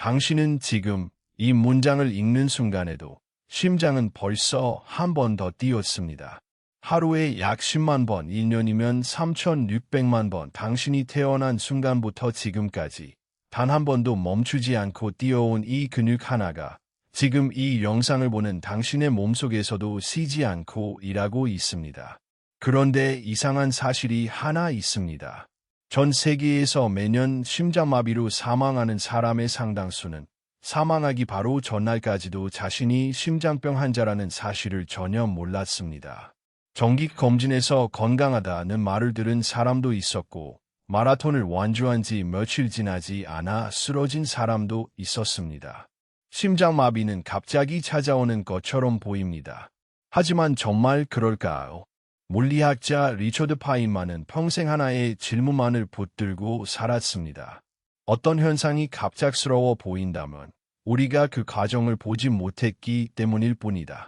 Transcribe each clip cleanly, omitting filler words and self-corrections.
당신은 지금 이 문장을 읽는 순간에도 심장은 벌써 한 번 더 뛰었습니다. 하루에 약 10만 번, 1년이면 3,600만 번 당신이 태어난 순간부터 지금까지 단 한 번도 멈추지 않고 뛰어온 이 근육 하나가 지금 이 영상을 보는 당신의 몸속에서도 쉬지 않고 일하고 있습니다. 그런데 이상한 사실이 하나 있습니다. 전 세계에서 매년 심장마비로 사망하는 사람의 상당수는 사망하기 바로 전날까지도 자신이 심장병 환자라는 사실을 전혀 몰랐습니다. 정기검진에서 건강하다는 말을 들은 사람도 있었고 마라톤을 완주한 지 며칠 지나지 않아 쓰러진 사람도 있었습니다. 심장마비는 갑자기 찾아오는 것처럼 보입니다. 하지만 정말 그럴까요? 물리학자 리처드 파인만은 평생 하나의 질문만을 붙들고 살았습니다. 어떤 현상이 갑작스러워 보인다면 우리가 그 과정을 보지 못했기 때문일 뿐이다.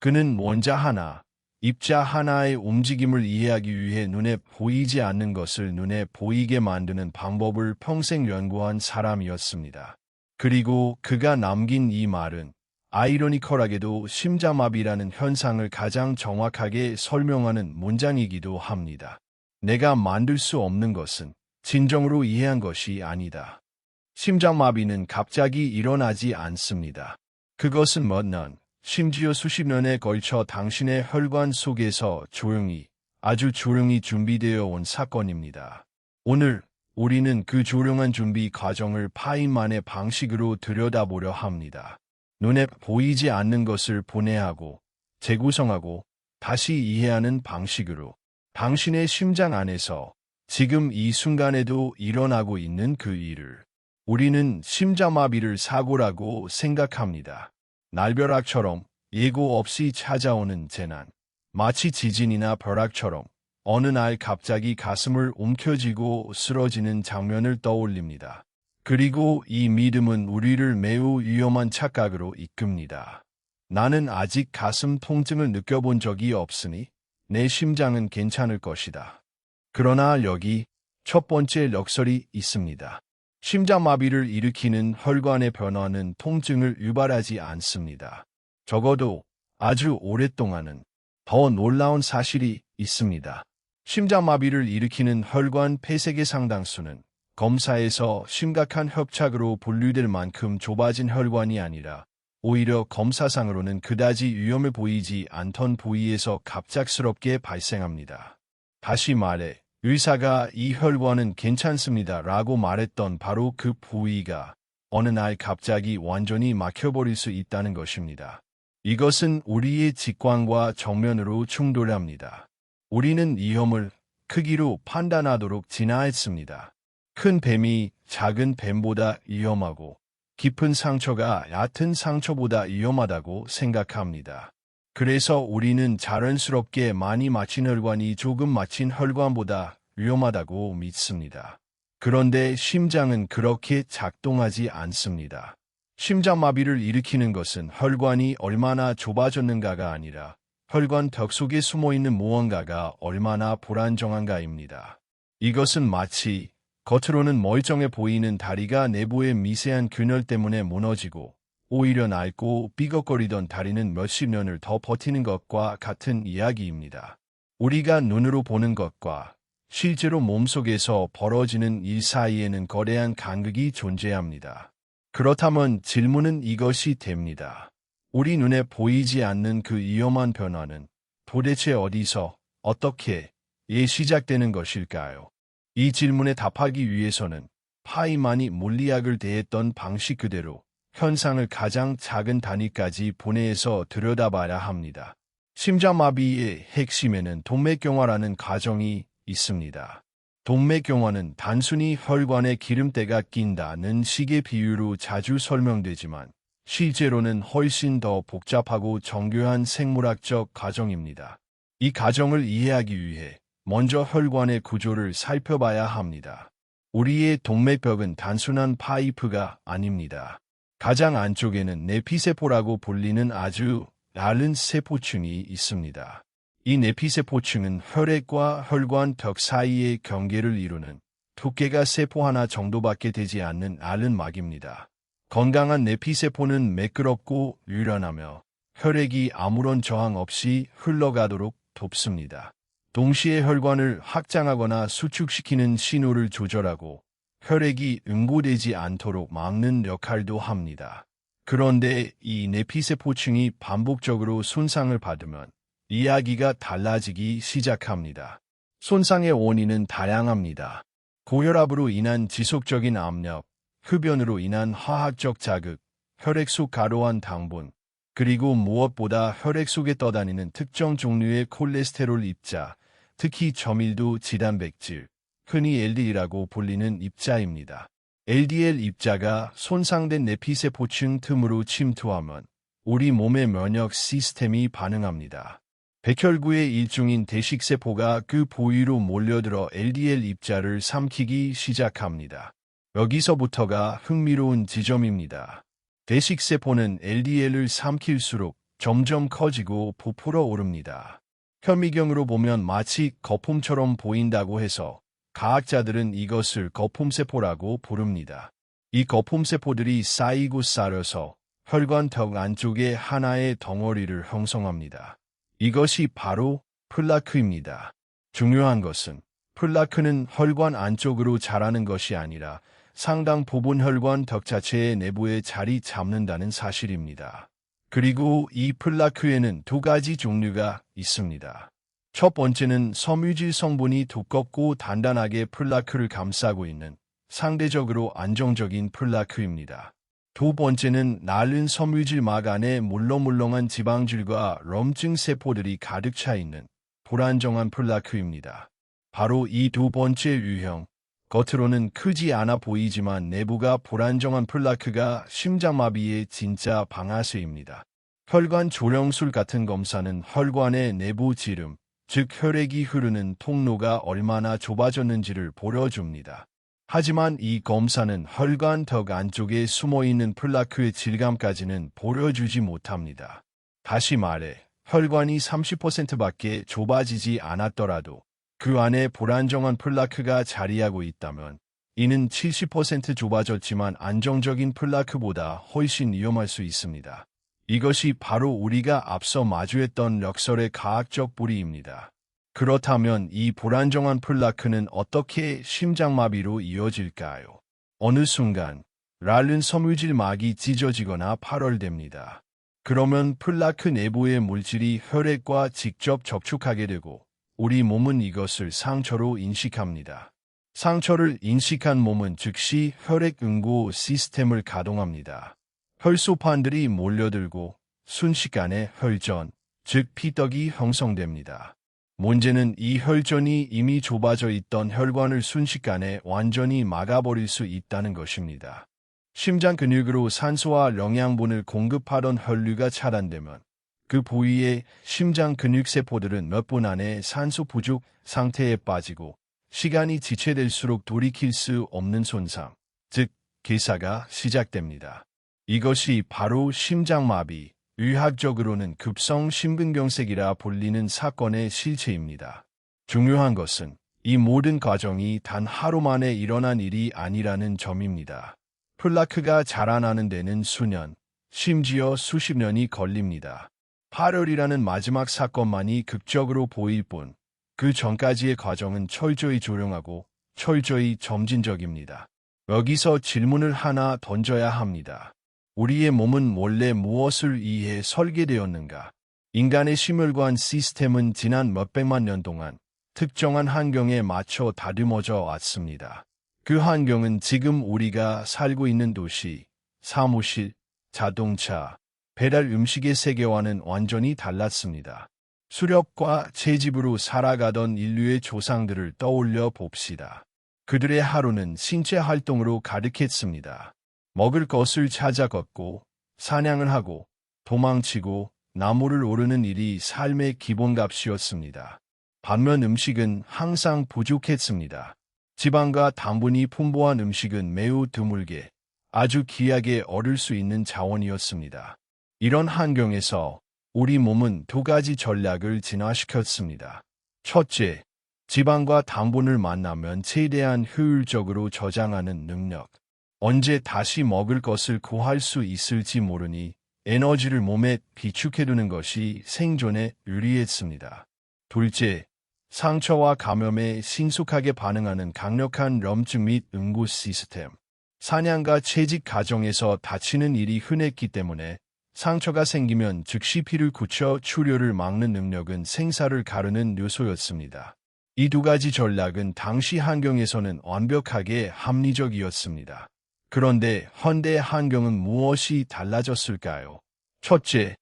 그는 원자 하나, 입자 하나의 움직임을 이해하기 위해 눈에 보이지 않는 것을 눈에 보이게 만드는 방법을 평생 연구한 사람이었습니다. 그리고 그가 남긴 이 말은 아이러니컬하게도 심장마비라는 현상을 가장 정확하게 설명하는 문장이기도 합니다. 내가 만들 수 없는 것은 진정으로 이해한 것이 아니다. 심장마비는 갑자기 일어나지 않습니다. 그것은 몇 년, 심지어 수십 년에 걸쳐 당신의 혈관 속에서 조용히, 아주 조용히 준비되어 온 사건입니다. 오늘 우리는 그 조용한 준비 과정을 파인만의 방식으로 들여다보려 합니다. 눈에 보이지 않는 것을 분해하고 재구성하고 다시 이해하는 방식으로 당신의 심장 안에서 지금 이 순간에도 일어나고 있는 그 일을 우리는 심장마비를 사고라고 생각합니다. 날벼락처럼 예고 없이 찾아오는 재난, 마치 지진이나 벼락처럼 어느 날 갑자기 가슴을 움켜쥐고 쓰러지는 장면을 떠올립니다. 그리고 이 믿음은 우리를 매우 위험한 착각으로 이끕니다. 나는 아직 가슴 통증을 느껴본 적이 없으니 내 심장은 괜찮을 것이다. 그러나 여기 첫 번째 력설이 있습니다. 심장마비를 일으키는 혈관의 변화는 통증을 유발하지 않습니다. 적어도 아주 오랫동안은. 더 놀라운 사실이 있습니다. 심장마비를 일으키는 혈관 폐색의 상당수는 검사에서 심각한 협착으로 분류될 만큼 좁아진 혈관이 아니라 오히려 검사상으로는 그다지 위험해 보이지 않던 부위에서 갑작스럽게 발생합니다. 다시 말해 의사가 이 혈관은 괜찮습니다 라고 말했던 바로 그 부위가 어느 날 갑자기 완전히 막혀버릴 수 있다는 것입니다. 이것은 우리의 직관과 정면으로 충돌합니다. 우리는 위험을 크기로 판단하도록 진화했습니다. 큰 뱀이 작은 뱀보다 위험하고 깊은 상처가 얕은 상처보다 위험하다고 생각합니다. 그래서 우리는 자연스럽게 많이 막힌 혈관이 조금 막힌 혈관보다 위험하다고 믿습니다. 그런데 심장은 그렇게 작동하지 않습니다. 심장마비를 일으키는 것은 혈관이 얼마나 좁아졌는가가 아니라 혈관 벽 속에 숨어있는 무언가가 얼마나 불안정한가입니다. 이것은 마치 겉으로는 멀쩡해 보이는 다리가 내부의 미세한 균열 때문에 무너지고 오히려 낡고 삐걱거리던 다리는 몇십 년을 더 버티는 것과 같은 이야기입니다. 우리가 눈으로 보는 것과 실제로 몸속에서 벌어지는 일 사이에는 거대한 간극이 존재합니다. 그렇다면 질문은 이것이 됩니다. 우리 눈에 보이지 않는 그 위험한 변화는 도대체 어디서, 어떻게, 시작되는 것일까요? 이 질문에 답하기 위해서는 파이만이 물리학을 대했던 방식 그대로 현상을 가장 작은 단위까지 분해해서 들여다봐야 합니다. 심장마비의 핵심에는 동맥경화라는 과정이 있습니다. 동맥경화는 단순히 혈관에 기름때가 낀다는 식의 비유로 자주 설명되지만 실제로는 훨씬 더 복잡하고 정교한 생물학적 과정입니다. 이 과정을 이해하기 위해 먼저 혈관의 구조를 살펴봐야 합니다. 우리의 동맥벽은 단순한 파이프가 아닙니다. 가장 안쪽에는 내피세포라고 불리는 아주 얇은 세포층이 있습니다. 이 내피세포층은 혈액과 혈관 벽 사이의 경계를 이루는 두께가 세포 하나 정도밖에 되지 않는 얇은 막입니다. 건강한 내피세포는 매끄럽고 유연하며 혈액이 아무런 저항 없이 흘러가도록 돕습니다. 동시에 혈관을 확장하거나 수축시키는 신호를 조절하고 혈액이 응고되지 않도록 막는 역할도 합니다. 그런데 이 내피세포층이 반복적으로 손상을 받으면 이야기가 달라지기 시작합니다. 손상의 원인은 다양합니다. 고혈압으로 인한 지속적인 압력, 흡연으로 인한 화학적 자극, 혈액 속 과도한 당분, 그리고 무엇보다 혈액 속에 떠다니는 특정 종류의 콜레스테롤 입자, 특히 저밀도 지단백질, 흔히 LDL이라고 불리는 입자입니다. LDL 입자가 손상된 내피세포층 틈으로 침투하면 우리 몸의 면역 시스템이 반응합니다. 백혈구의 일종인 대식세포가 그 부위로 몰려들어 LDL 입자를 삼키기 시작합니다. 여기서부터가 흥미로운 지점입니다. 대식세포는 LDL을 삼킬수록 점점 커지고 부풀어 오릅니다. 현미경으로 보면 마치 거품처럼 보인다고 해서 과학자들은 이것을 거품세포라고 부릅니다. 이 거품세포들이 쌓이고 쌓여서 혈관턱 안쪽에 하나의 덩어리를 형성합니다. 이것이 바로 플라크입니다. 중요한 것은 플라크는 혈관 안쪽으로 자라는 것이 아니라 상당 부분 혈관턱 자체의 내부에 자리 잡는다는 사실입니다. 그리고 이 플라크에는 두 가지 종류가 있습니다. 첫 번째는 섬유질 성분이 두껍고 단단하게 플라크를 감싸고 있는 상대적으로 안정적인 플라크입니다. 두 번째는 날른 섬유질막 안에 물렁물렁한 지방질과 럼증 세포들이 가득 차 있는 불안정한 플라크입니다. 바로 이 두 번째 유형, 겉으로는 크지 않아 보이지만 내부가 불안정한 플라크가 심장마비의 진짜 방아쇠입니다. 혈관 조령술 같은 검사는 혈관의 내부 지름, 즉 혈액이 흐르는 통로가 얼마나 좁아졌는지를 보여줍니다. 하지만 이 검사는 혈관턱 안쪽에 숨어있는 플라크의 질감까지는 보여주지 못합니다. 다시 말해, 혈관이 30%밖에 좁아지지 않았더라도 그 안에 불안정한 플라크가 자리하고 있다면 이는 70% 좁아졌지만 안정적인 플라크보다 훨씬 위험할 수 있습니다. 이것이 바로 우리가 앞서 마주했던 력설의 과학적 뿌리입니다. 그렇다면 이 불안정한 플라크는 어떻게 심장마비로 이어질까요? 어느 순간 랄른 섬유질막이 찢어지거나 파열됩니다. 그러면 플라크 내부의 물질이 혈액과 직접 접촉하게 되고 우리 몸은 이것을 상처로 인식합니다. 상처를 인식한 몸은 즉시 혈액 응고 시스템을 가동합니다. 혈소판들이 몰려들고 순식간에 혈전, 즉 피떡이 형성됩니다. 문제는 이 혈전이 이미 좁아져 있던 혈관을 순식간에 완전히 막아버릴 수 있다는 것입니다. 심장 근육으로 산소와 영양분을 공급하던 혈류가 차단되면 그 부위의 심장 근육세포들은 몇 분 안에 산소 부족 상태에 빠지고 시간이 지체될수록 돌이킬 수 없는 손상, 즉 괴사가 시작됩니다. 이것이 바로 심장마비, 의학적으로는 급성 심근경색이라 불리는 사건의 실체입니다. 중요한 것은 이 모든 과정이 단 하루 만에 일어난 일이 아니라는 점입니다. 플라크가 자라나는 데는 수년, 심지어 수십 년이 걸립니다. 파열이라는 마지막 사건만이 극적으로 보일 뿐, 그 전까지의 과정은 철저히 조용하고 철저히 점진적입니다. 여기서 질문을 하나 던져야 합니다. 우리의 몸은 원래 무엇을 위해 설계되었는가? 인간의 심혈관 시스템은 지난 몇백만 년 동안 특정한 환경에 맞춰 다듬어져 왔습니다. 그 환경은 지금 우리가 살고 있는 도시, 사무실, 자동차, 배달 음식의 세계와는 완전히 달랐습니다. 수렵과 채집으로 살아가던 인류의 조상들을 떠올려 봅시다. 그들의 하루는 신체 활동으로 가득했습니다. 먹을 것을 찾아 걷고, 사냥을 하고, 도망치고, 나무를 오르는 일이 삶의 기본값이었습니다. 반면 음식은 항상 부족했습니다. 지방과 당분이 풍부한 음식은 매우 드물게, 아주 귀하게 얻을 수 있는 자원이었습니다. 이런 환경에서 우리 몸은 두 가지 전략을 진화시켰습니다. 첫째, 지방과 당분을 만나면 최대한 효율적으로 저장하는 능력. 언제 다시 먹을 것을 구할 수 있을지 모르니 에너지를 몸에 비축해두는 것이 생존에 유리했습니다. 둘째, 상처와 감염에 신속하게 반응하는 강력한 럼증 및 응고 시스템. 사냥과 채집 과정에서 다치는 일이 흔했기 때문에 상처가 생기면 즉시 피를 굳혀 출혈을 막는 능력은 생사를 가르는 요소였습니다. 이 두 가지 전략은 당시 환경에서는 완벽하게 합리적이었습니다. 그런데 현대 환경은 무엇이 달라졌을까요? 첫째,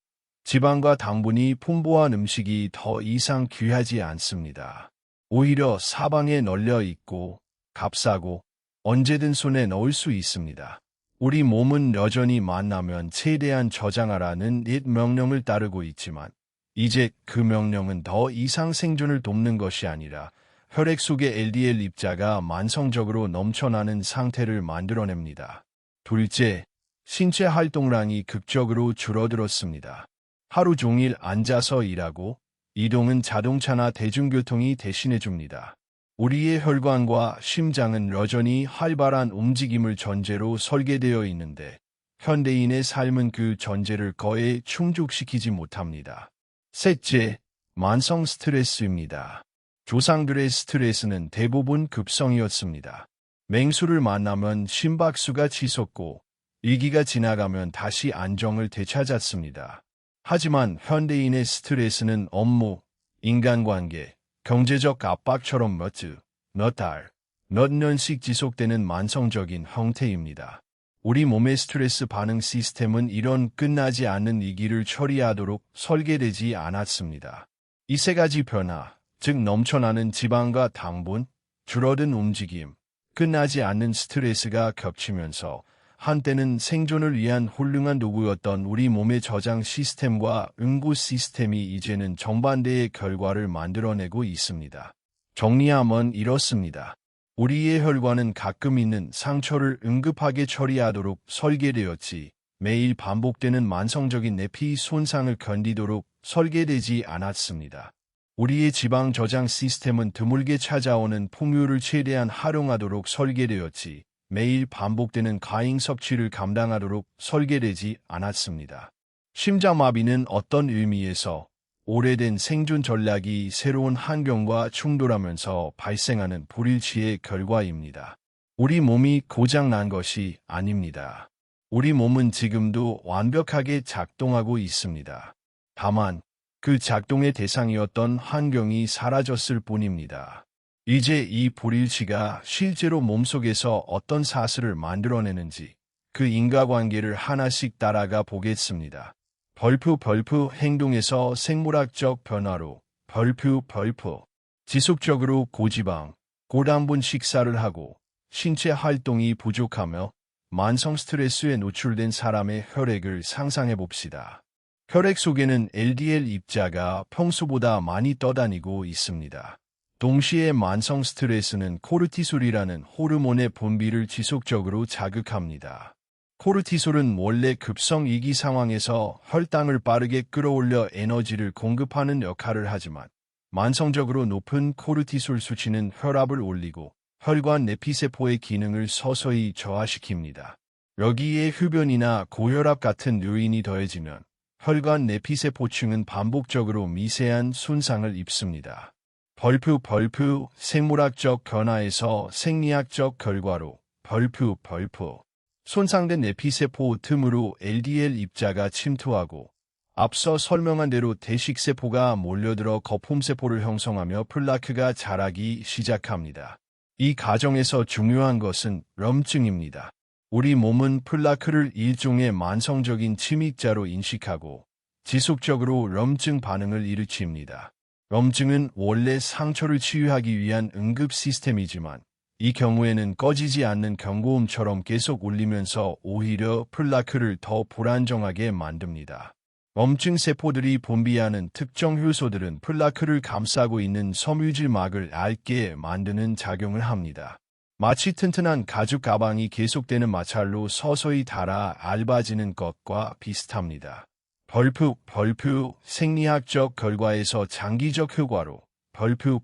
지방과 당분이 풍부한 음식이 더 이상 귀하지 않습니다. 오히려 사방에 널려 있고 값싸고 언제든 손에 넣을 수 있습니다. 우리 몸은 여전히 만나면 최대한 저장하라는 옛 명령을 따르고 있지만 이제 그 명령은 더 이상 생존을 돕는 것이 아니라 혈액 속의 LDL 입자가 만성적으로 넘쳐나는 상태를 만들어냅니다. 둘째, 신체 활동량이 극적으로 줄어들었습니다. 하루 종일 앉아서 일하고 이동은 자동차나 대중교통이 대신해줍니다. 우리의 혈관과 심장은 여전히 활발한 움직임을 전제로 설계되어 있는데 현대인의 삶은 그 전제를 거의 충족시키지 못합니다. 셋째, 만성 스트레스입니다. 조상들의 스트레스는 대부분 급성이었습니다. 맹수를 만나면 심박수가 치솟고 위기가 지나가면 다시 안정을 되찾았습니다. 하지만 현대인의 스트레스는 업무, 인간관계, 경제적 압박처럼 몇 달, 몇 년씩 지속되는 만성적인 형태입니다. 우리 몸의 스트레스 반응 시스템은 이런 끝나지 않는 위기를 처리하도록 설계되지 않았습니다. 이 세 가지 변화, 즉 넘쳐나는 지방과 당분, 줄어든 움직임, 끝나지 않는 스트레스가 겹치면서 한때는 생존을 위한 훌륭한 도구였던 우리 몸의 저장 시스템과 응고 시스템이 이제는 정반대의 결과를 만들어내고 있습니다. 정리하면 이렇습니다. 우리의 혈관은 가끔 있는 상처를 응급하게 처리하도록 설계되었지 매일 반복되는 만성적인 내피 손상을 견디도록 설계되지 않았습니다. 우리의 지방 저장 시스템은 드물게 찾아오는 풍요를 최대한 활용하도록 설계되었지 매일 반복되는 과잉 섭취를 감당하도록 설계되지 않았습니다. 심장마비는 어떤 의미에서 오래된 생존 전략이 새로운 환경과 충돌하면서 발생하는 불일치의 결과입니다. 우리 몸이 고장난 것이 아닙니다. 우리 몸은 지금도 완벽하게 작동하고 있습니다. 다만 그 작동의 대상이었던 환경이 사라졌을 뿐입니다. 이제 이 불일치가 실제로 몸속에서 어떤 사슬을 만들어내는지 그 인과관계를 하나씩 따라가 보겠습니다. 벌프 행동에서 생물학적 변화로 벌프 지속적으로 고지방, 고당분 식사를 하고 신체 활동이 부족하며 만성 스트레스에 노출된 사람의 혈액을 상상해 봅시다. 혈액 속에는 LDL 입자가 평소보다 많이 떠다니고 있습니다. 동시에 만성 스트레스는 코르티솔이라는 호르몬의 분비를 지속적으로 자극합니다. 코르티솔은 원래 급성 위기 상황에서 혈당을 빠르게 끌어올려 에너지를 공급하는 역할을 하지만 만성적으로 높은 코르티솔 수치는 혈압을 올리고 혈관 내피세포의 기능을 서서히 저하시킵니다. 여기에 흡연이나 고혈압 같은 요인이 더해지면 혈관 내피세포층은 반복적으로 미세한 손상을 입습니다. 벌프 생물학적 변화에서 생리학적 결과로 벌프 손상된 내피세포 틈으로 LDL 입자가 침투하고 앞서 설명한 대로 대식세포가 몰려들어 거품세포를 형성하며 플라크가 자라기 시작합니다. 이 과정에서 중요한 것은 럼증입니다. 우리 몸은 플라크를 일종의 만성적인 침입자로 인식하고 지속적으로 럼증 반응을 일으킵니다. 럼증은 원래 상처를 치유하기 위한 응급 시스템이지만 이 경우에는 꺼지지 않는 경고음처럼 계속 울리면서 오히려 플라크를 더 불안정하게 만듭니다. 럼증 세포들이 분비하는 특정 효소들은 플라크를 감싸고 있는 섬유질막을 얇게 만드는 작용을 합니다. 마치 튼튼한 가죽 가방이 계속되는 마찰로 서서히 닳아 얇아지는 것과 비슷합니다. 벌프 생리학적 결과에서 장기적 효과로 벌프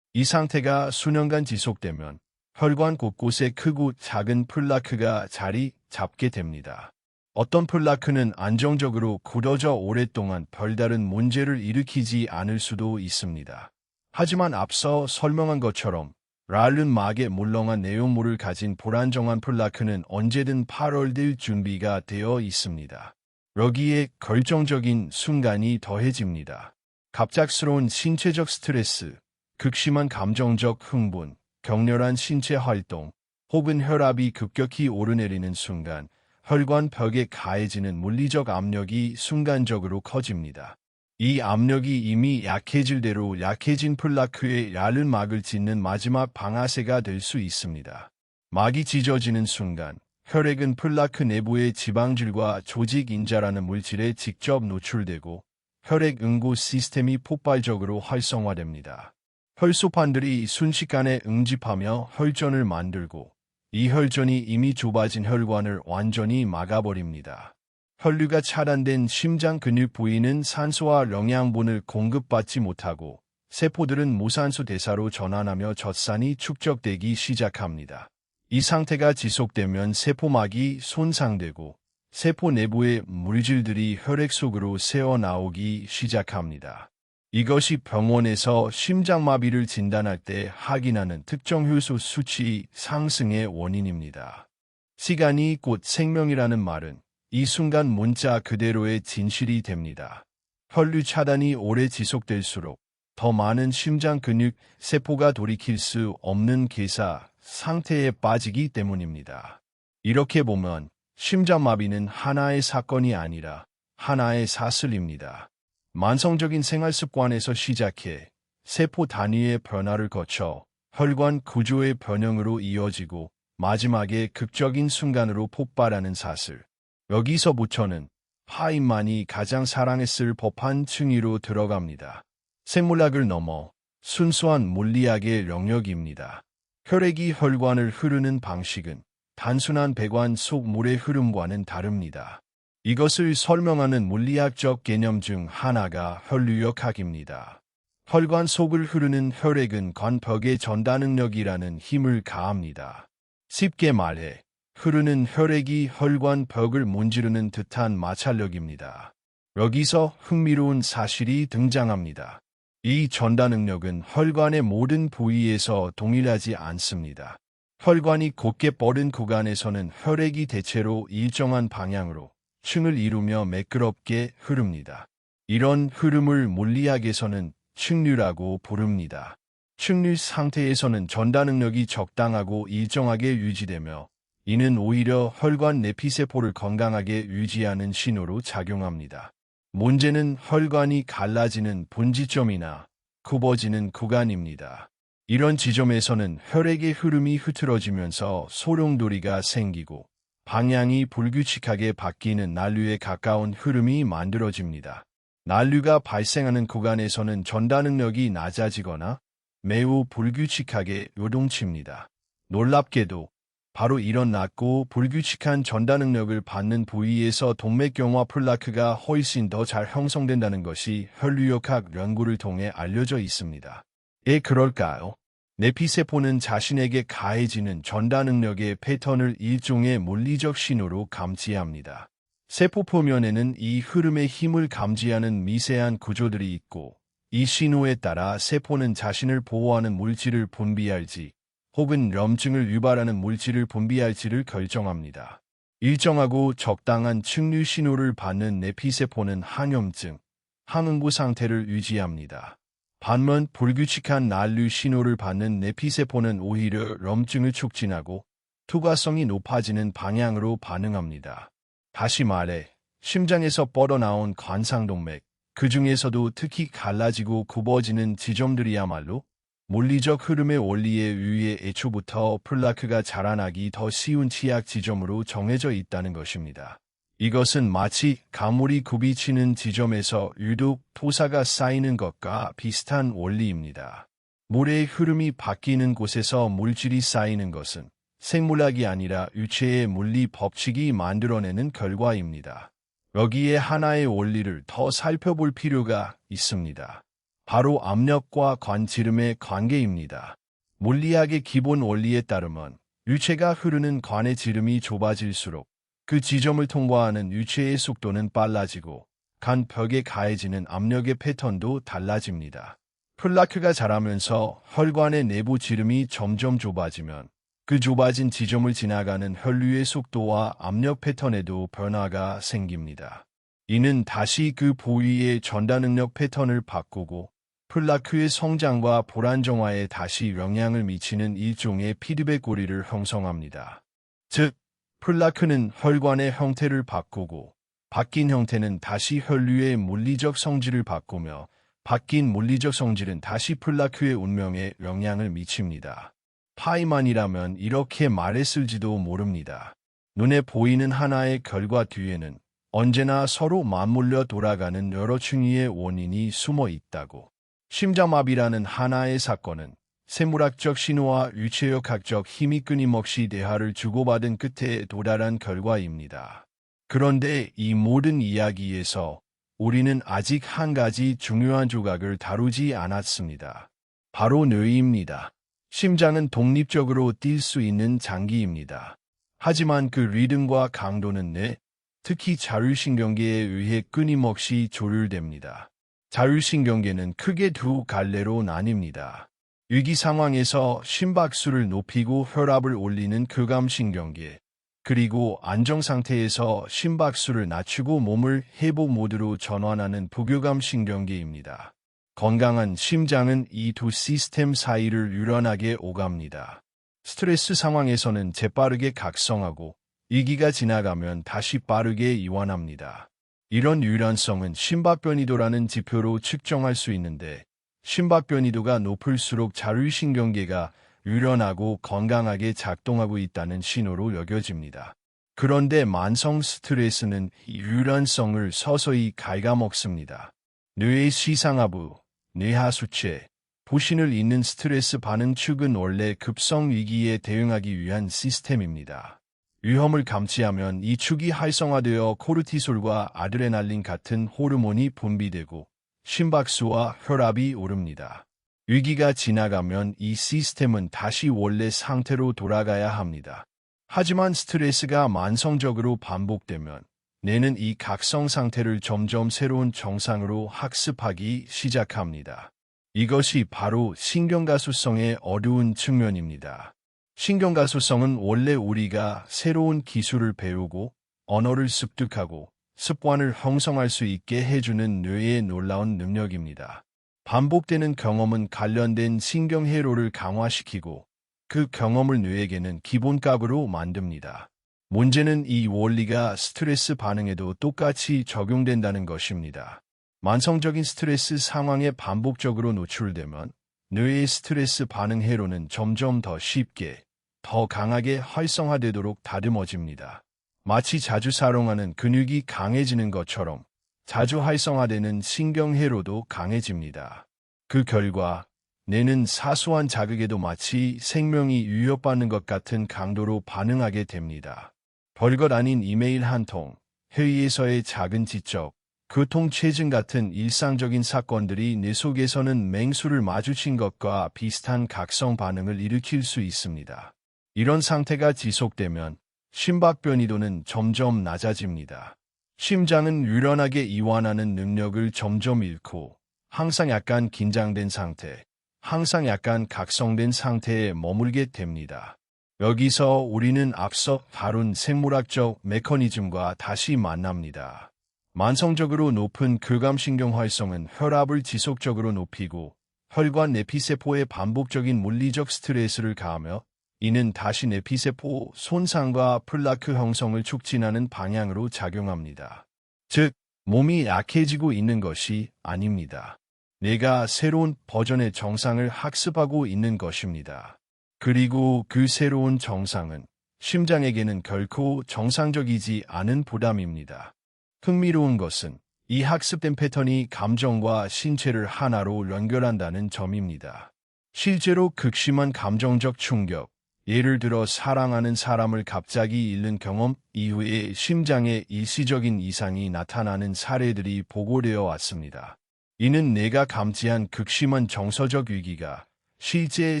이 상태가 수년간 지속되면 혈관 곳곳에 크고 작은 플라크가 자리 잡게 됩니다. 어떤 플라크는 안정적으로 굳어져 오랫동안 별다른 문제를 일으키지 않을 수도 있습니다. 하지만 앞서 설명한 것처럼 랄른막에 물렁한 내용물을 가진 불안정한 플라크는 언제든 파열될 준비가 되어 있습니다. 여기에 결정적인 순간이 더해집니다. 갑작스러운 신체적 스트레스, 극심한 감정적 흥분, 격렬한 신체 활동, 혹은 혈압이 급격히 오르내리는 순간 혈관 벽에 가해지는 물리적 압력이 순간적으로 커집니다. 이 압력이 이미 약해질 대로 약해진 플라크에 얇은 막을 짓는 마지막 방아쇠가 될 수 있습니다. 막이 찢어지는 순간 혈액은 플라크 내부의 지방질과 조직 인자라는 물질에 직접 노출되고 혈액 응고 시스템이 폭발적으로 활성화됩니다. 혈소판들이 순식간에 응집하며 혈전을 만들고 이 혈전이 이미 좁아진 혈관을 완전히 막아버립니다. 혈류가 차단된 심장 근육 부위는 산소와 영양분을 공급받지 못하고 세포들은 무산소 대사로 전환하며 젖산이 축적되기 시작합니다. 이 상태가 지속되면 세포막이 손상되고 세포 내부의 물질들이 혈액 속으로 새어나오기 시작합니다. 이것이 병원에서 심장마비를 진단할 때 확인하는 특정 효소 수치 상승의 원인입니다. 시간이 곧 생명이라는 말은 이 순간 문자 그대로의 진실이 됩니다. 혈류 차단이 오래 지속될수록 더 많은 심장 근육 세포가 돌이킬 수 없는 괴사 상태에 빠지기 때문입니다. 이렇게 보면 심장마비는 하나의 사건이 아니라 하나의 사슬입니다. 만성적인 생활습관에서 시작해 세포 단위의 변화를 거쳐 혈관 구조의 변형으로 이어지고 마지막에 극적인 순간으로 폭발하는 사슬. 여기서부터는 하인만이 가장 사랑했을 법한 층위로 들어갑니다. 생물학을 넘어 순수한 물리학의 영역입니다. 혈액이 혈관을 흐르는 방식은 단순한 배관 속 물의 흐름과는 다릅니다. 이것을 설명하는 물리학적 개념 중 하나가 혈류역학입니다. 혈관 속을 흐르는 혈액은 관벽의 전달 능력이라는 힘을 가합니다. 쉽게 말해 흐르는 혈액이 혈관 벽을 문지르는 듯한 마찰력입니다. 여기서 흥미로운 사실이 등장합니다. 이 전달 능력은 혈관의 모든 부위에서 동일하지 않습니다. 혈관이 곧게 뻗은 구간에서는 혈액이 대체로 일정한 방향으로 층을 이루며 매끄럽게 흐릅니다. 이런 흐름을 물리학에서는 층류라고 부릅니다. 층류 상태에서는 전달 능력이 적당하고 일정하게 유지되며 이는 오히려 혈관 내피세포를 건강하게 유지하는 신호로 작용합니다. 문제는 혈관이 갈라지는 분지점이나 굽어지는 구간입니다. 이런 지점에서는 혈액의 흐름이 흐트러지면서 소용돌이가 생기고 방향이 불규칙하게 바뀌는 난류에 가까운 흐름이 만들어집니다. 난류가 발생하는 구간에서는 전달 능력이 낮아지거나 매우 불규칙하게 요동칩니다. 놀랍게도 바로 이런 낮고 불규칙한 전달 능력을 받는 부위에서 동맥경화 플라크가 훨씬 더 잘 형성된다는 것이 혈류역학 연구를 통해 알려져 있습니다. 왜 그럴까요? 내피세포는 자신에게 가해지는 전달 능력의 패턴을 일종의 물리적 신호로 감지합니다. 세포 표면에는 이 흐름의 힘을 감지하는 미세한 구조들이 있고 이 신호에 따라 세포는 자신을 보호하는 물질을 분비할지 혹은 염증을 유발하는 물질을 분비할지를 결정합니다. 일정하고 적당한 층류 신호를 받는 내피세포는 항염증, 항응고 상태를 유지합니다. 반면 불규칙한 난류 신호를 받는 내피세포는 오히려 염증을 촉진하고 투과성이 높아지는 방향으로 반응합니다. 다시 말해 심장에서 뻗어나온 관상동맥, 그 중에서도 특히 갈라지고 굽어지는 지점들이야말로 물리적 흐름의 원리에 의해 애초부터 플라크가 자라나기 더 쉬운 취약 지점으로 정해져 있다는 것입니다. 이것은 마치 가물이 굽이치는 지점에서 유독 토사가 쌓이는 것과 비슷한 원리입니다. 물의 흐름이 바뀌는 곳에서 물질이 쌓이는 것은 생물학이 아니라 유체의 물리 법칙이 만들어내는 결과입니다. 여기에 하나의 원리를 더 살펴볼 필요가 있습니다. 바로 압력과 관지름의 관계입니다. 물리학의 기본 원리에 따르면 유체가 흐르는 관의 지름이 좁아질수록 그 지점을 통과하는 유체의 속도는 빨라지고 간 벽에 가해지는 압력의 패턴도 달라집니다. 플라크가 자라면서 혈관의 내부 지름이 점점 좁아지면 그 좁아진 지점을 지나가는 혈류의 속도와 압력 패턴에도 변화가 생깁니다. 이는 다시 그 부위의 전달 능력 패턴을 바꾸고 플라크의 성장과 불안정화에 다시 영향을 미치는 일종의 피드백 고리를 형성합니다. 즉, 플라크는 혈관의 형태를 바꾸고 바뀐 형태는 다시 혈류의 물리적 성질을 바꾸며 바뀐 물리적 성질은 다시 플라크의 운명에 영향을 미칩니다. 파이만이라면 이렇게 말했을지도 모릅니다. 눈에 보이는 하나의 결과 뒤에는 언제나 서로 맞물려 돌아가는 여러 층위의 원인이 숨어 있다고. 심장마비라는 하나의 사건은 생물학적 신호와 유체역학적 힘이 끊임없이 대화를 주고받은 끝에 도달한 결과입니다. 그런데 이 모든 이야기에서 우리는 아직 한 가지 중요한 조각을 다루지 않았습니다. 바로 뇌입니다. 심장은 독립적으로 뛸 수 있는 장기입니다. 하지만 그 리듬과 강도는 뇌, 특히 자율신경계에 의해 끊임없이 조율됩니다. 자율신경계는 크게 두 갈래로 나뉩니다. 위기 상황에서 심박수를 높이고 혈압을 올리는 교감신경계, 그리고 안정상태에서 심박수를 낮추고 몸을 회복 모드로 전환하는 부교감신경계입니다. 건강한 심장은 이 두 시스템 사이를 유연하게 오갑니다. 스트레스 상황에서는 재빠르게 각성하고 위기가 지나가면 다시 빠르게 이완합니다. 이런 유연성은 심박변이도라는 지표로 측정할 수 있는데 심박변이도가 높을수록 자율신경계가 유연하고 건강하게 작동하고 있다는 신호로 여겨집니다. 그런데 만성 스트레스는 이 유연성을 서서히 갉아먹습니다. 뇌의 시상하부, 뇌하수체, 부신을 잇는 스트레스 반응 축은 원래 급성 위기에 대응하기 위한 시스템입니다. 위험을 감지하면 이 축이 활성화되어 코르티솔과 아드레날린 같은 호르몬이 분비되고 심박수와 혈압이 오릅니다. 위기가 지나가면 이 시스템은 다시 원래 상태로 돌아가야 합니다. 하지만 스트레스가 만성적으로 반복되면 뇌는 이 각성 상태를 점점 새로운 정상으로 학습하기 시작합니다. 이것이 바로 신경가소성의 어두운 측면입니다. 신경가소성은 원래 우리가 새로운 기술을 배우고 언어를 습득하고 습관을 형성할 수 있게 해주는 뇌의 놀라운 능력입니다. 반복되는 경험은 관련된 신경회로를 강화시키고 그 경험을 뇌에게는 기본값으로 만듭니다. 문제는 이 원리가 스트레스 반응에도 똑같이 적용된다는 것입니다. 만성적인 스트레스 상황에 반복적으로 노출되면 뇌의 스트레스 반응 회로는 점점 더 쉽게, 더 강하게 활성화되도록 다듬어집니다. 마치 자주 사용하는 근육이 강해지는 것처럼 자주 활성화되는 신경회로도 강해집니다. 그 결과 뇌는 사소한 자극에도 마치 생명이 위협받는 것 같은 강도로 반응하게 됩니다. 별것 아닌 이메일 한 통, 회의에서의 작은 지적, 교통체증 같은 일상적인 사건들이 뇌 속에서는 맹수를 마주친 것과 비슷한 각성 반응을 일으킬 수 있습니다. 이런 상태가 지속되면 심박변이도는 점점 낮아집니다. 심장은 유연하게 이완하는 능력을 점점 잃고 항상 약간 긴장된 상태, 항상 약간 각성된 상태에 머물게 됩니다. 여기서 우리는 앞서 다룬 생물학적 메커니즘과 다시 만납니다. 만성적으로 높은 교감신경 활성은 혈압을 지속적으로 높이고 혈관 내피세포에 반복적인 물리적 스트레스를 가하며 이는 다시 내피세포 손상과 플라크 형성을 촉진하는 방향으로 작용합니다. 즉, 몸이 약해지고 있는 것이 아닙니다. 뇌가 새로운 버전의 정상을 학습하고 있는 것입니다. 그리고 그 새로운 정상은 심장에게는 결코 정상적이지 않은 부담입니다. 흥미로운 것은 이 학습된 패턴이 감정과 신체를 하나로 연결한다는 점입니다. 실제로 극심한 감정적 충격, 예를 들어 사랑하는 사람을 갑자기 잃는 경험 이후에 심장에 일시적인 이상이 나타나는 사례들이 보고되어 왔습니다. 이는 내가 감지한 극심한 정서적 위기가 실제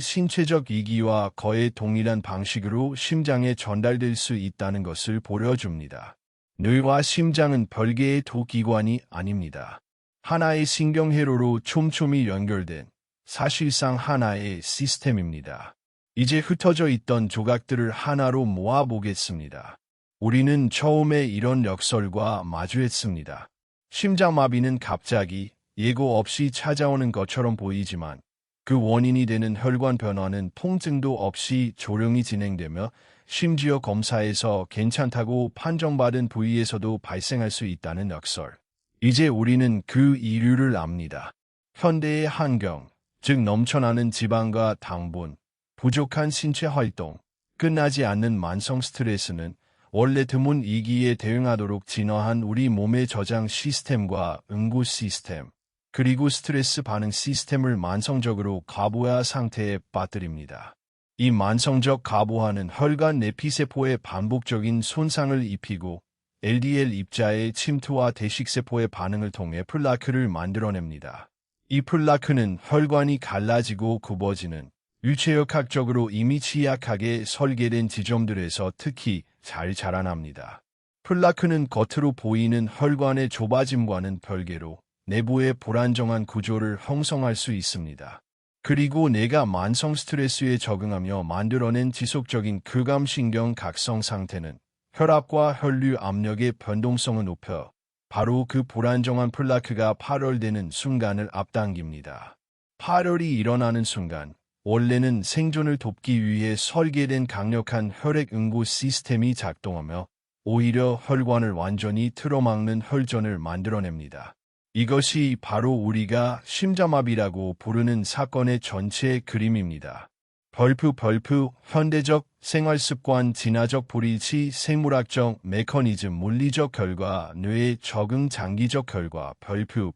신체적 이기와 거의 동일한 방식으로 심장에 전달될 수 있다는 것을 보여줍니다. 뇌와 심장은 별개의 두 기관이 아닙니다. 하나의 신경회로로 촘촘히 연결된 사실상 하나의 시스템입니다. 이제 흩어져 있던 조각들을 하나로 모아보겠습니다. 우리는 처음에 이런 역설과 마주했습니다. 심장마비는 갑자기 예고 없이 찾아오는 것처럼 보이지만 그 원인이 되는 혈관 변화는 통증도 없이 조용히 진행되며 심지어 검사에서 괜찮다고 판정받은 부위에서도 발생할 수 있다는 역설. 이제 우리는 그 이유를 압니다. 현대의 환경, 즉 넘쳐나는 지방과 당분, 부족한 신체 활동, 끝나지 않는 만성 스트레스는 원래 드문 이기에 대응하도록 진화한 우리 몸의 저장 시스템과 응고 시스템, 그리고 스트레스 반응 시스템을 만성적으로 과부하 상태에 빠뜨립니다. 이 만성적 과부하는 혈관 내피세포에 반복적인 손상을 입히고 LDL 입자의 침투와 대식세포의 반응을 통해 플라크를 만들어냅니다. 이 플라크는 혈관이 갈라지고 굽어지는 유체역학적으로 이미 취약하게 설계된 지점들에서 특히 잘 자라납니다. 플라크는 겉으로 보이는 혈관의 좁아짐과는 별개로 내부의 불안정한 구조를 형성할 수 있습니다. 그리고 뇌가 만성 스트레스에 적응하며 만들어낸 지속적인 교감신경 각성 상태는 혈압과 혈류 압력의 변동성을 높여 바로 그 불안정한 플라크가 파열되는 순간을 앞당깁니다. 파열이 일어나는 순간, 원래는 생존을 돕기 위해 설계된 강력한 혈액 응고 시스템이 작동하며 오히려 혈관을 완전히 틀어막는 혈전을 만들어냅니다. 이것이 바로 우리가 심장마비라고 부르는 사건의 전체 그림입니다. 벌프, 현대적 생활습관, 진화적 불일치, 생물학적 메커니즘, 물리적 결과, 뇌의 적응, 장기적 결과, 벌프.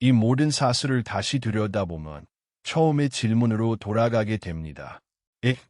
이 모든 사슬을 다시 들여다보면 처음의 질문으로 돌아가게 됩니다.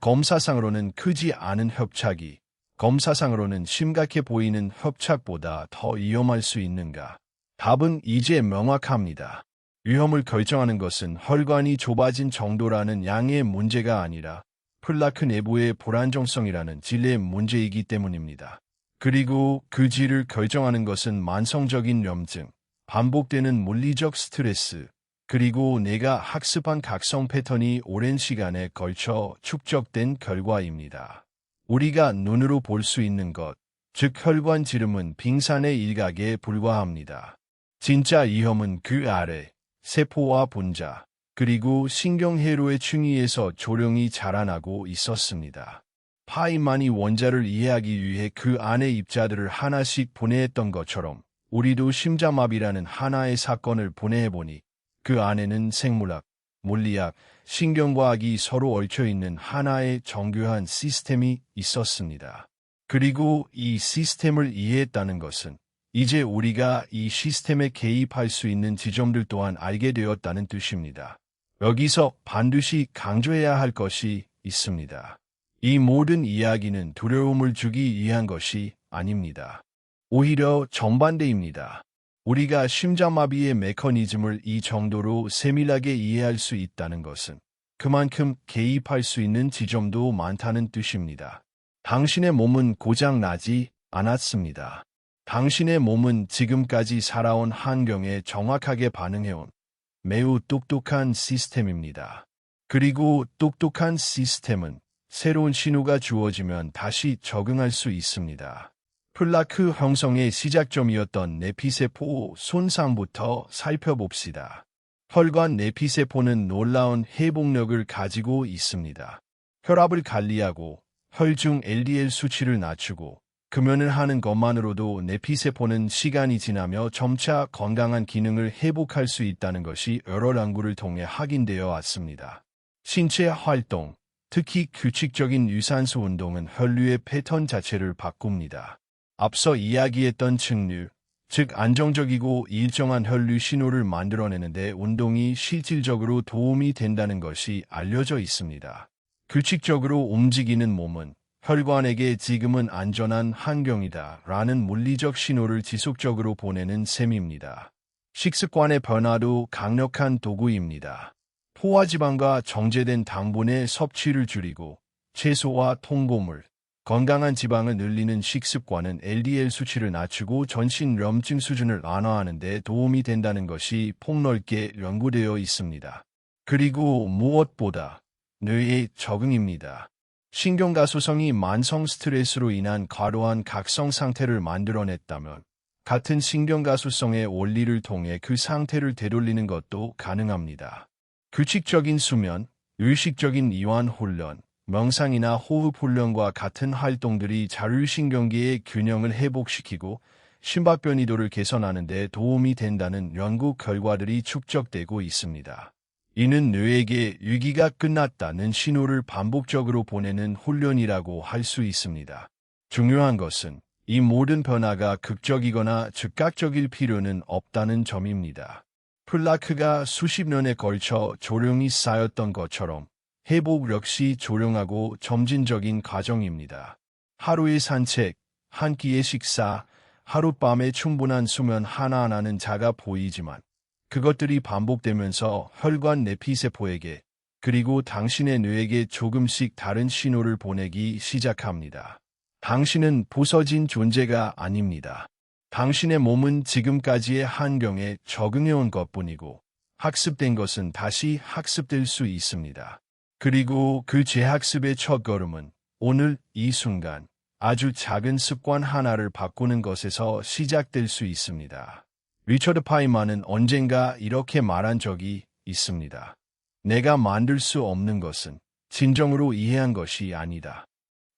검사상으로는 크지 않은 협착이 검사상으로는 심각해 보이는 협착보다 더 위험할 수 있는가? 답은 이제 명확합니다. 위험을 결정하는 것은 혈관이 좁아진 정도라는 양의 문제가 아니라 플라크 내부의 불안정성이라는 질의 문제이기 때문입니다. 그리고 그 질을 결정하는 것은 만성적인 염증, 반복되는 물리적 스트레스, 그리고 내가 학습한 각성 패턴이 오랜 시간에 걸쳐 축적된 결과입니다. 우리가 눈으로 볼 수 있는 것, 즉 혈관 지름은 빙산의 일각에 불과합니다. 진짜 위험은 그 아래, 세포와 분자, 그리고 신경회로의 층위에서 조용히 자라나고 있었습니다. 파이만이 원자를 이해하기 위해 그 안의 입자들을 하나씩 분해했던 것처럼 우리도 심장마비라는 하나의 사건을 분해해보니 그 안에는 생물학, 물리학, 신경과학이 서로 얽혀있는 하나의 정교한 시스템이 있었습니다. 그리고 이 시스템을 이해했다는 것은 이제 우리가 이 시스템에 개입할 수 있는 지점들 또한 알게 되었다는 뜻입니다. 여기서 반드시 강조해야 할 것이 있습니다. 이 모든 이야기는 두려움을 주기 위한 것이 아닙니다. 오히려 정반대입니다. 우리가 심장마비의 메커니즘을 이 정도로 세밀하게 이해할 수 있다는 것은 그만큼 개입할 수 있는 지점도 많다는 뜻입니다. 당신의 몸은 고장나지 않았습니다. 당신의 몸은 지금까지 살아온 환경에 정확하게 반응해온 매우 똑똑한 시스템입니다. 그리고 똑똑한 시스템은 새로운 신호가 주어지면 다시 적응할 수 있습니다. 플라크 형성의 시작점이었던 내피세포 손상부터 살펴봅시다. 혈관 내피세포는 놀라운 회복력을 가지고 있습니다. 혈압을 관리하고 혈중 LDL 수치를 낮추고 금연을 하는 것만으로도 내피세포는 시간이 지나며 점차 건강한 기능을 회복할 수 있다는 것이 여러 연구를 통해 확인되어 왔습니다. 신체 활동, 특히 규칙적인 유산소 운동은 혈류의 패턴 자체를 바꿉니다. 앞서 이야기했던 측류, 즉 안정적이고 일정한 혈류 신호를 만들어내는데 운동이 실질적으로 도움이 된다는 것이 알려져 있습니다. 규칙적으로 움직이는 몸은 혈관에게 지금은 안전한 환경이다 라는 물리적 신호를 지속적으로 보내는 셈입니다. 식습관의 변화도 강력한 도구입니다. 포화지방과 정제된 당분의 섭취를 줄이고 채소와 통곡물, 건강한 지방을 늘리는 식습관은 LDL 수치를 낮추고 전신염증 수준을 완화하는 데 도움이 된다는 것이 폭넓게 연구되어 있습니다. 그리고 무엇보다 뇌의 적응입니다. 신경가소성이 만성 스트레스로 인한 과도한 각성 상태를 만들어냈다면 같은 신경가소성의 원리를 통해 그 상태를 되돌리는 것도 가능합니다. 규칙적인 수면, 의식적인 이완 훈련, 명상이나 호흡 훈련과 같은 활동들이 자율신경계의 균형을 회복시키고 심박변이도를 개선하는 데 도움이 된다는 연구 결과들이 축적되고 있습니다. 이는 뇌에게 위기가 끝났다는 신호를 반복적으로 보내는 훈련이라고 할 수 있습니다. 중요한 것은 이 모든 변화가 극적이거나 즉각적일 필요는 없다는 점입니다. 플라크가 수십 년에 걸쳐 조령이 쌓였던 것처럼 회복 역시 조령하고 점진적인 과정입니다. 하루의 산책, 한 끼의 식사, 하룻밤에 충분한 수면 하나하나는 작아 보이지만 그것들이 반복되면서 혈관 내피세포에게 그리고 당신의 뇌에게 조금씩 다른 신호를 보내기 시작합니다. 당신은 부서진 존재가 아닙니다. 당신의 몸은 지금까지의 환경에 적응해온 것뿐이고 학습된 것은 다시 학습될 수 있습니다. 그리고 그 재학습의 첫걸음은 오늘 이 순간 아주 작은 습관 하나를 바꾸는 것에서 시작될 수 있습니다. 리처드 파이만은 언젠가 이렇게 말한 적이 있습니다. 내가 만들 수 없는 것은 진정으로 이해한 것이 아니다.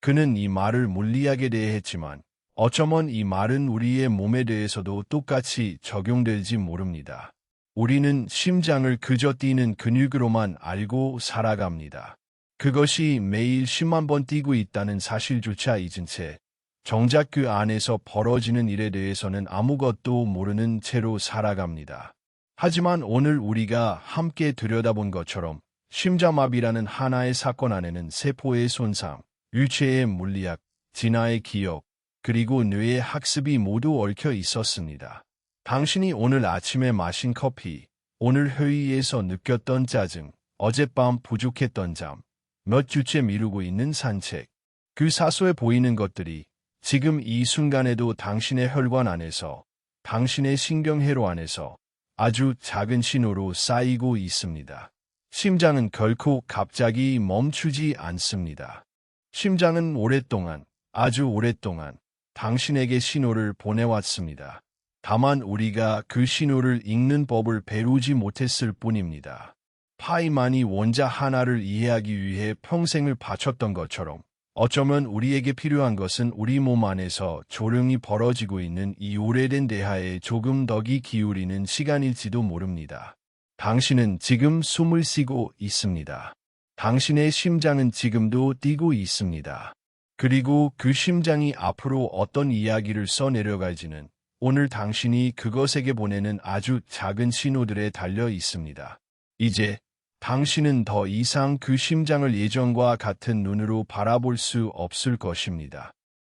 그는 이 말을 물리학에 대해 했지만 어쩌면 이 말은 우리의 몸에 대해서도 똑같이 적용될지 모릅니다. 우리는 심장을 그저 뛰는 근육으로만 알고 살아갑니다. 그것이 매일 10만 번 뛰고 있다는 사실조차 잊은 채 정작 그 안에서 벌어지는 일에 대해서는 아무것도 모르는 채로 살아갑니다. 하지만 오늘 우리가 함께 들여다본 것처럼 심장마비라는 하나의 사건 안에는 세포의 손상, 유체의 물리학, 진화의 기억, 그리고 뇌의 학습이 모두 얽혀 있었습니다. 당신이 오늘 아침에 마신 커피, 오늘 회의에서 느꼈던 짜증, 어젯밤 부족했던 잠, 몇 주째 미루고 있는 산책, 그 사소해 보이는 것들이 지금 이 순간에도 당신의 혈관 안에서, 당신의 신경회로 안에서 아주 작은 신호로 쌓이고 있습니다. 심장은 결코 갑자기 멈추지 않습니다. 심장은 오랫동안, 아주 오랫동안 당신에게 신호를 보내왔습니다. 다만 우리가 그 신호를 읽는 법을 배우지 못했을 뿐입니다. 파이만이 원자 하나를 이해하기 위해 평생을 바쳤던 것처럼 어쩌면 우리에게 필요한 것은 우리 몸 안에서 조령이 벌어지고 있는 이 오래된 대하에 조금 더 귀 기울이는 시간일지도 모릅니다. 당신은 지금 숨을 쉬고 있습니다. 당신의 심장은 지금도 뛰고 있습니다. 그리고 그 심장이 앞으로 어떤 이야기를 써내려갈지는 오늘 당신이 그것에게 보내는 아주 작은 신호들에 달려 있습니다. 이제 당신은 더 이상 그 심장을 예전과 같은 눈으로 바라볼 수 없을 것입니다.